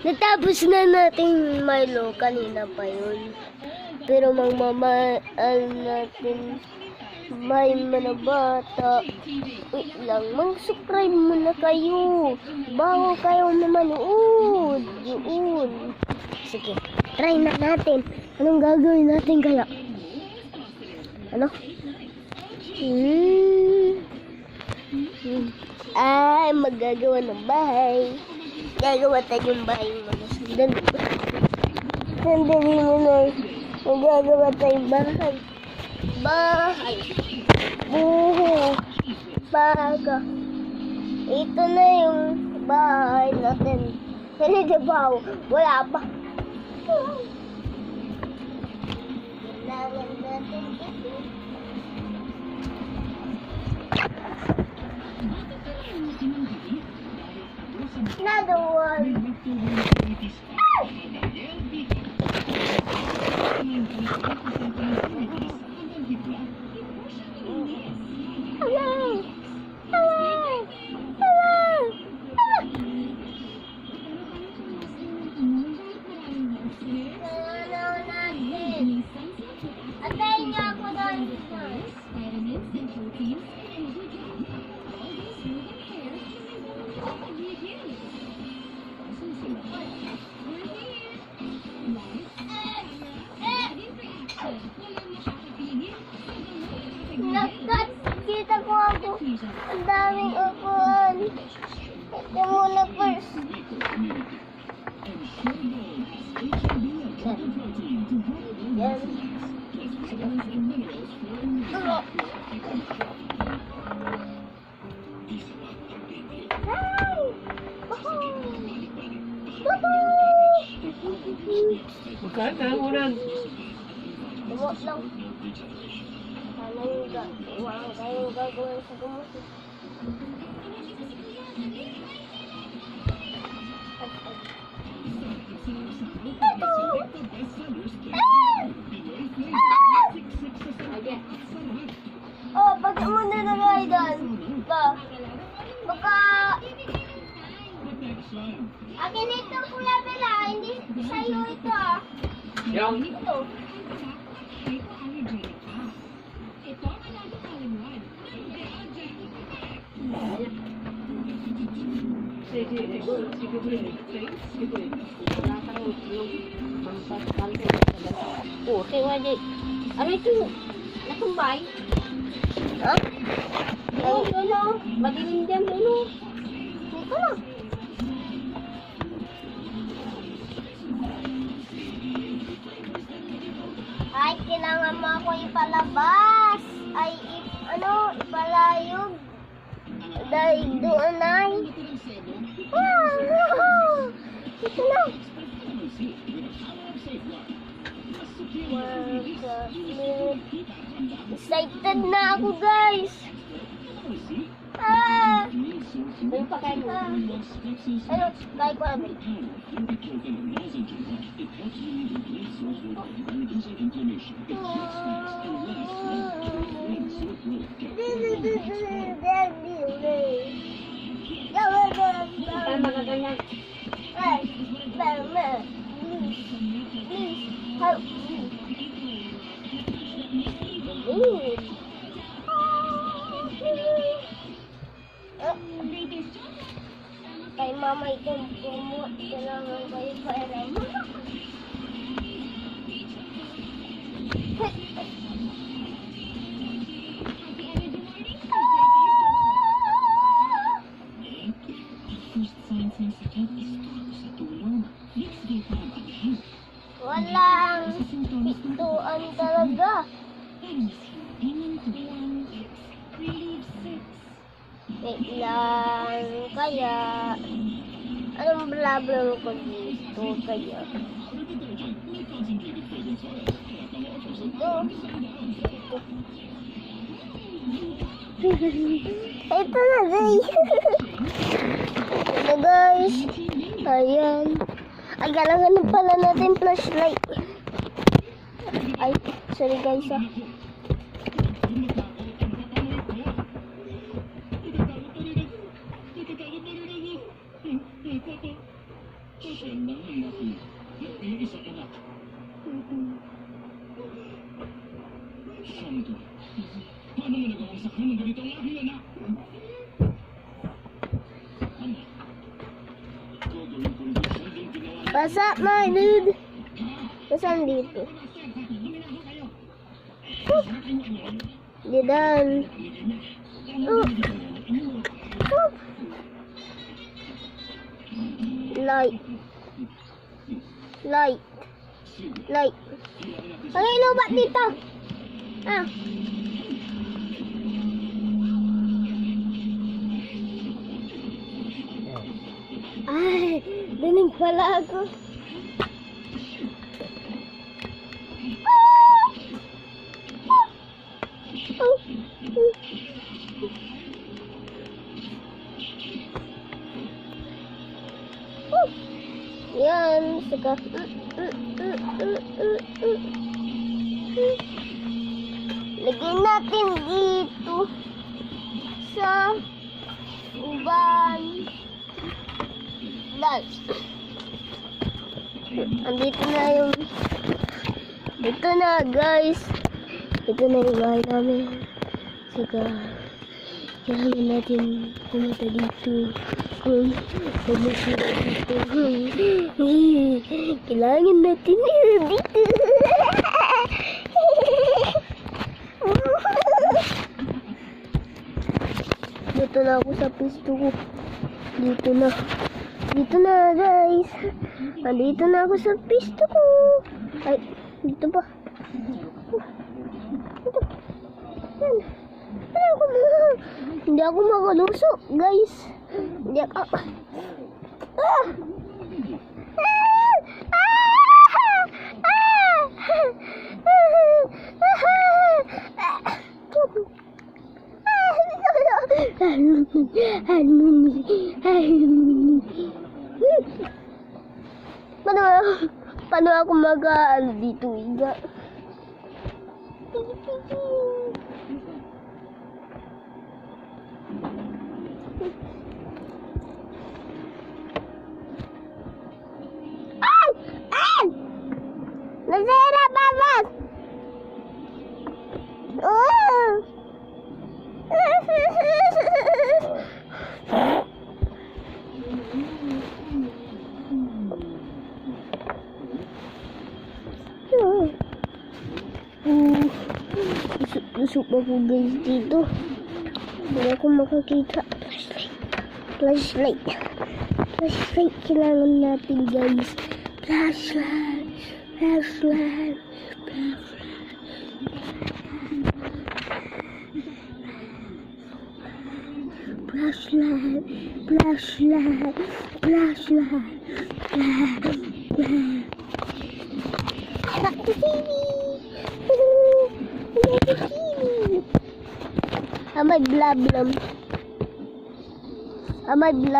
Natapos na natin Milo. Kanina pa yun. Pero magmamahal natin may mga bata. Wait lang, mag-subscribe muna kayo bago kayo manood. Yun. Sige, try na natin. Anong gagawin natin kaya? Ano? Ay, magagawa ng bahay. Gagawa tayo ng bahay mga sundan. Sandali mo na. Magagawa tayo bahay. Bahay. Buho. Baga. Ito na yung bahay natin. Hindi ba? Wala pa. Kailangan natin ito. Another one. Hello. Hello. Hello. Antayin niyo ako doon. Kita ko ako. Ang daming upuan. Ito muna first. Yan. Magkaan na unan. Lumot lang. Sana yung kayong gagawin sa gumot. Oh, pag mo nilagay doon. Baka... Akin ito, Kuya Bella. Hindi sa'yo ito ah. Yung? Ito. Oh, kaya di. Ano ito? Natumbay? Ha? Oo, ano? Madilim dyan, ano? Ito lang. Ay, kailangan mo ako ipalabas. Ay, ipalayog. Dahil doon ay. Ito lang. Excited na ako, guys. Ano pa kayo? Ano? Kaya ko namin. Saan mga ganyan? Kay mama itong pumo, kailangan kayo pera mo. Walang pituan talaga. Wait lang, kaya anong blabla ko dito kaya? Ito na guys. Ito na guys. Ayan. Ay, kailangan na pala natin flashlight. Ay, sorry guys ah. What's up, my dude? Saan dito? Diyan. Light. Light. Light. Ano yung lubat dito? Ah. Ay, dinig pala ako. Yan, saka. Lagyan natin dito sa uban. Guys, andito na yung ito na guys, ito na yung bahay namin. Saka kailangan natin pumunta dito kung pumunta dito. Kailangan natin dito. Dito na ako sa pisto ko. Dito na guys. Nandito na ako sa pisto ko. Ay, dito ba? Dito. Yan. Hindi ako makalusok guys. Hindi ako. Paano ako mag-ano dito, Iga? Ay! Ay! Nasira, babas! Oh! Lusok ako guys dito. Hindi ako makakita. Flashlight. Flashlight kailangan natin guys. Flashlight. Flashlight. Flashlight. Flashlight. Flashlight. Amay blablam. Amay blab.